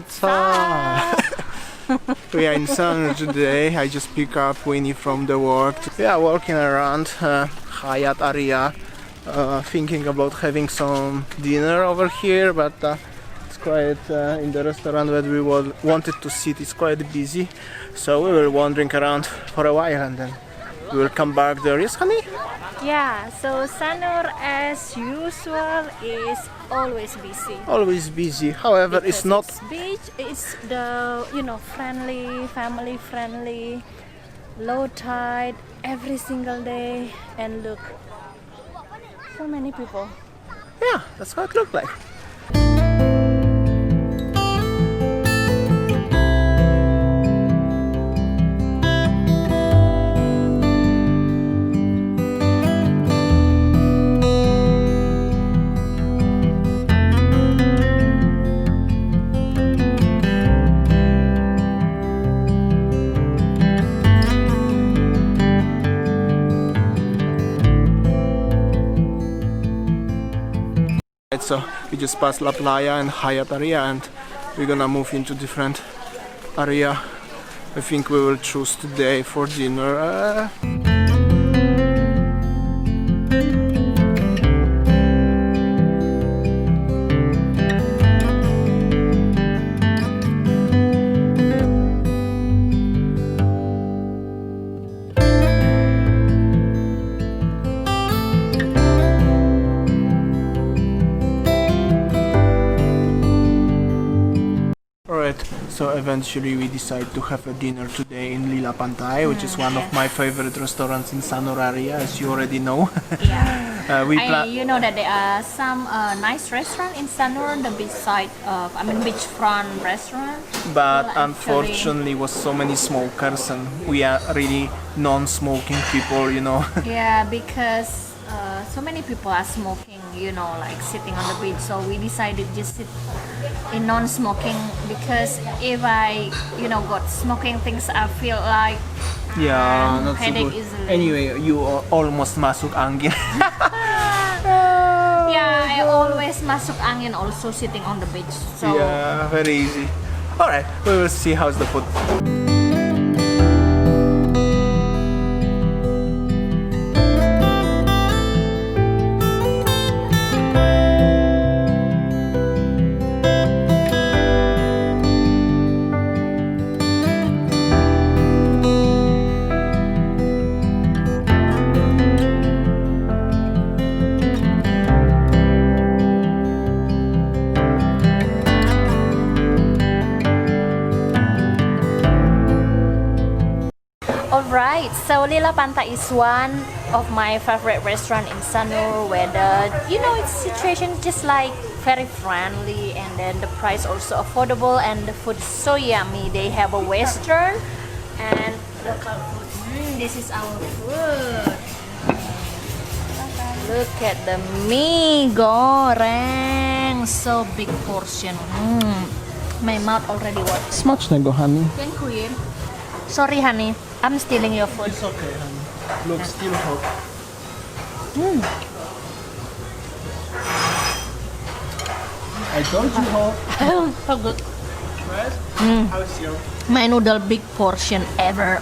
What's up? We are in Sanur today. I just pick up Winnie from the work. We are walking around Hyatt area, thinking about having some dinner over here, but it's quite in the restaurant that we wanted to sit. It's quite busy, so we were wandering around for a while and then we will come back there. Yes, honey? Yeah, so Sanur as usual is always busy. Always busy. However, Because it's not. it's beach. It's the friendly, family friendly, low tide every single day, and look, so many people. Yeah, that's what it looked like. So we just passed La Playa and Hyatt area and we're gonna move into different area. I think we will choose today for dinner. So eventually we decide to have a dinner today in Lila Pantai, which is one of my favorite restaurants in Sanur area, as you already know. Yeah. You know that there are some nice restaurant in Sanur, the beachside, beachfront restaurant. But unfortunately, was so many smokers, and we are really non-smoking people, you know. Yeah, because so many people are smoking, like sitting on the beach. So we decided just sit in non-smoking because if I, got smoking things, I feel like not so headache good. easily. Anyway, you almost masuk angin. Yeah, I always masuk angin also sitting on the beach. So yeah, very easy. All right, we will see how's the food. Alright, so Lila Pantai is one of my favorite restaurant in Sanur where its situation just like very friendly and then the price also affordable and the food is so yummy. They have a western and local food. This is our food. Look at the mee goreng, so big portion. My mouth already waters. Smacznego, honey. Thank you. Sorry, honey. I'm stealing your food. It's okay, honey. Looks still hot. I told you hot. So good. Right? How's your? My noodle big portion ever.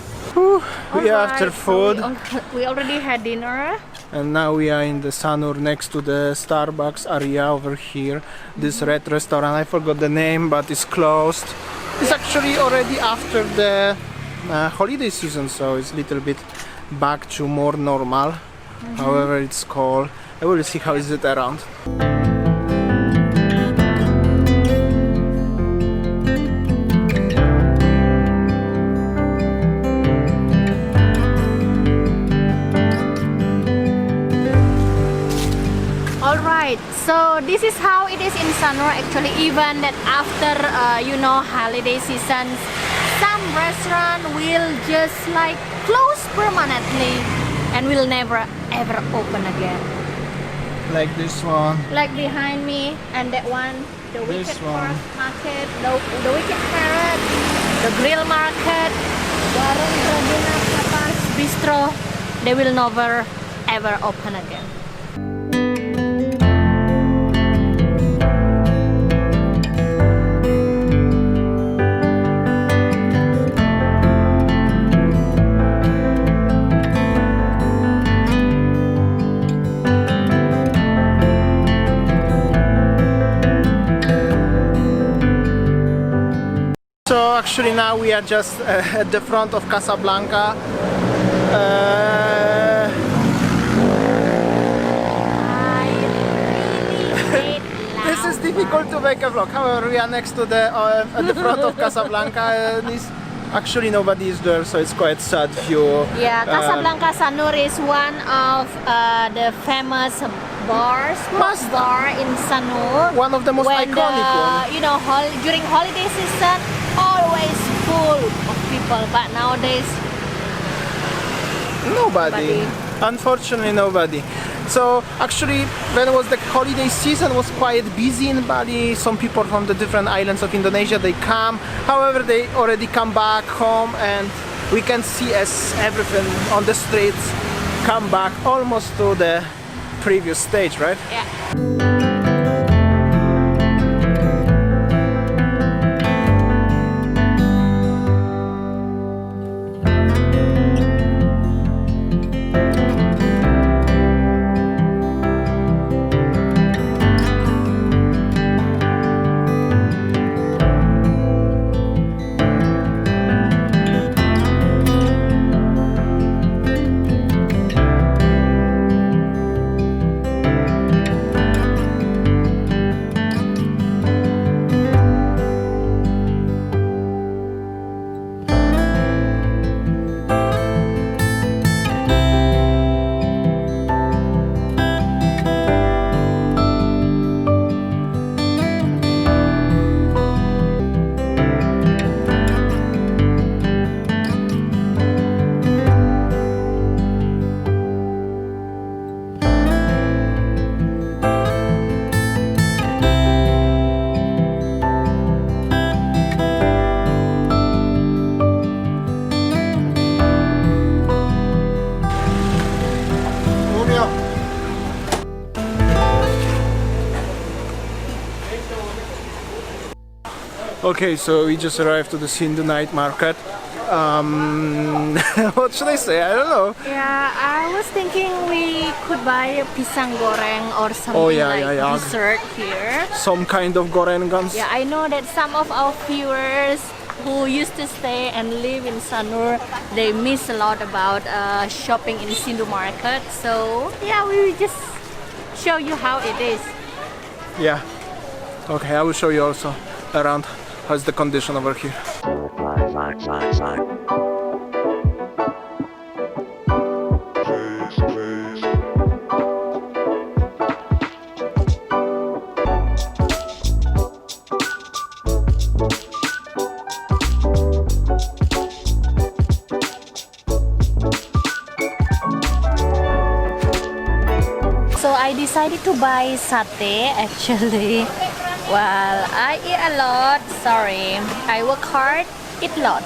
We are after food. So we already had dinner. And now we are in the Sanur next to the Starbucks area over here. This red restaurant, I forgot the name, but it's closed. It's actually already after the holiday season, so it's a little bit back to more normal. However, it's cold. I will see how is it around. Alright, so this is how it is in Sanur actually, even that after holiday seasons, some restaurant will just like close permanently and will never ever open again. Like this one. Like behind me and that one, the This Wicked one. Market, the Wicked Parrot, the Grill Market, Warung Radina Tapas Bistro, they will never ever open again. So actually now we are just at the front of Casablanca. This is difficult to make a vlog. However, we are next to the at the front of Casablanca, and actually nobody is there, so it's quite sad view. Yeah, Casablanca Sanur is one of the famous bars, bar in Sanur. One of the most iconic ones. You know, during holiday season, always full of people. But nowadays, nobody. Unfortunately, nobody. So actually, when it was the holiday season, was quite busy in Bali. Some people from the different islands of Indonesia, they come. However, they already come back home, and we can see as everything on the streets come back almost to the previous stage, right? yeah. Okay, so we just arrived to the Sindhu night market. What should I say? I don't know. Yeah, I was thinking we could buy a pisang goreng or something dessert here. Some kind of gorengans. Yeah, I know that some of our viewers who used to stay and live in Sanur, they miss a lot about shopping in Sindhu market. So yeah, we will just show you how it is. Yeah. Okay, I will show you also around how's the condition over here. So I decided to buy satay actually. Well, I eat a lot. Sorry, I work hard, eat a lot.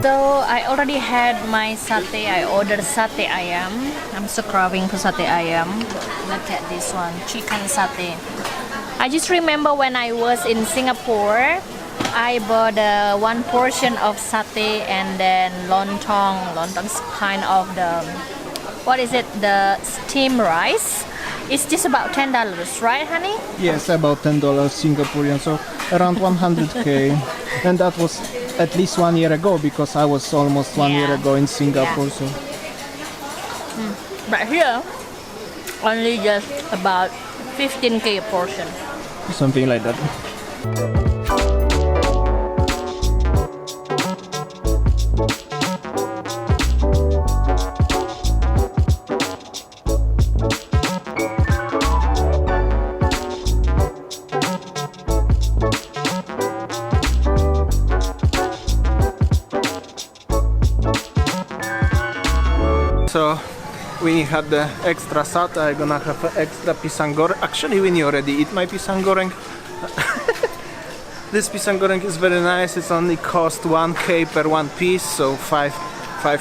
So I already had my satay. I ordered satay ayam. I'm so craving for satay ayam. Look at this one, chicken satay. I just remember when I was in Singapore, I bought one portion of satay and then lontong. Lontong's kind of the, what is it? The steamed rice. It's just about $10, right, honey? Yes, about $10 Singaporean, so around 100k. And that was at least 1 year ago, because I was almost 1 year ago in Singapore. So. But here, only just about 15k a portion. Something like that. So we had the extra satay. I'm gonna have extra pisang goreng. Actually, we already eat my pisang goreng. This pisang goreng is very nice. It's only cost 1k per one piece, so five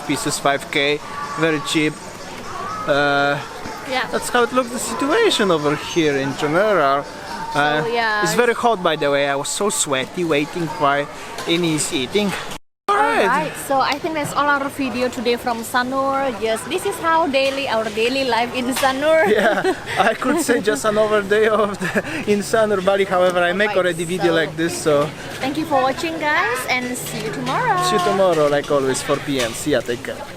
pieces, 5k. Very cheap. Yeah. That's how it looks. The situation over here in general. yeah. It's very hot, by the way. I was so sweaty waiting for Ini's eating. Alright, so I think that's all our video today from Sanur. Yes, this is how our daily life in Sanur. Yeah, I could say just another day in Sanur, Bali. However, I make already video like this, so thank you for watching, guys, and see you tomorrow. see you tomorrow, like always, 4 p.m. See ya, take care.